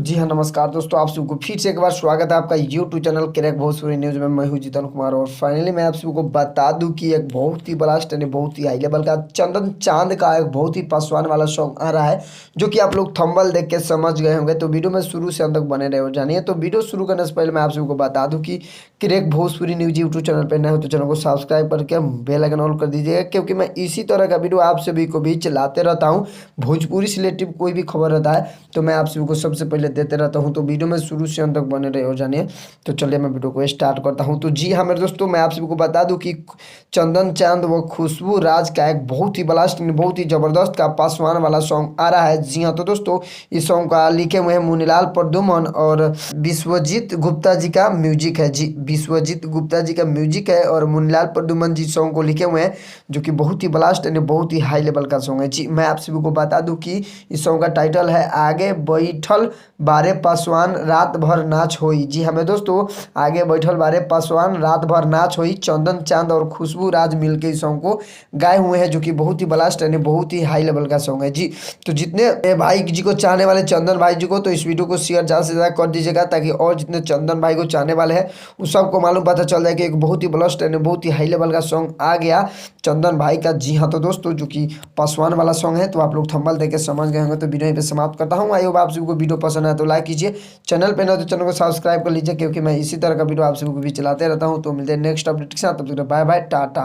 जी हाँ, नमस्कार दोस्तों, आप सबको फिर से एक बार स्वागत है आपका YouTube channel crack Bhojpuri news में। मैं हूँ जीतन कुमार और फाइनली मैं आप सबको बता दूं कि एक बहुत ही बड़ा स्टैंड, बहुत ही हाई लेवल का चंदन चांद का एक बहुत ही पासवान वाला सॉन्ग आ रहा है, जो कि आप लोग थंबनेल देख के समझ गए होंगे। तो वीडियो में शुरू से अंत तक बने रहे हो जानिए। तो वीडियो शुरू करने से पहले मैं आप सबको बता दूँ कि crack Bhojpuri news YouTube channel पर नए हो तो चैनल को सब्सक्राइब करके बेल आइकन ऑन कर दीजिएगा, क्योंकि मैं इसी तरह का वीडियो आप सभी को भी चलाते रहता हूँ। भोजपुरी से रिलेटिव कोई भी खबर रहता है तो मैं आप सभी को सबसे पहले देते रहता हूं। तो वीडियो में शुरू से अंत तक बने रहे हो जानिए। तो चलिए मैं वीडियो को स्टार्ट करता हूं। तो जी हाँ मेरे दोस्तों, मैं आप सभी को बता दूं कि चंदन चांद व खुशबू राज का एक बहुत ही ब्लास्ट, बहुत ही जबरदस्त का पासवान वाला सॉन्ग आ रहा है। जी हाँ, तो दोस्तों इस सॉन्ग का लिखे हुए हैं मुनीलाल प्रदुमन और विश्वजीत गुप्ता जी का म्यूजिक है। जी, विश्वजीत गुप्ता जी का म्यूजिक है और मुनीलाल प्रदुमन जी सॉन्ग को लिखे हुए हैं, जो कि बहुत ही ब्लास्ट एंड बहुत ही हाई लेवल का सॉन्ग है। जी, मैं आप सभी को बता दूं कि इस सॉन्ग का टाइटल है आगे बैठल बारे पासवान रात भर नाच होई। जी हमें दोस्तों, आगे बैठल बारे पासवान रात भर नाच होई, चंदन चांद और खुशबू राज मिलके इस सॉन्ग को गाए हुए हैं, जो कि बहुत ही ब्लास्ट यानी बहुत ही हाई लेवल का सॉन्ग है। जी, तो जितने भाई जी को चाहने वाले चंदन भाई जी को, तो इस वीडियो को शेयर ज़्यादा से ज़्यादा कर दीजिएगा, ताकि और जितने चंदन भाई को चाहने वाले हैं उस सबको मालूम पता चल जाए कि एक बहुत ही ब्लास्ट यानी बहुत ही हाई लेवल का सॉन्ग आ गया चंदन भाई का। जी हाँ, तो दोस्तों जो कि पासवान वाला सॉन्ग है, तो आप लोग थंबनेल देख के समझ गए होंगे। तो वीडियो यहीं पे समाप्त करता हूँ। आई होप आप सभी को वीडियो पसंद है तो लाइक कीजिए, चैनल पे ना तो चैनल को सब्सक्राइब कर लीजिए, क्योंकि मैं इसी तरह का वीडियो आप सभी को भी चलाते रहता हूँ। तो मिलते हैं नेक्स्ट अपडेट के साथ, तब तक बाय बाय, टाटा।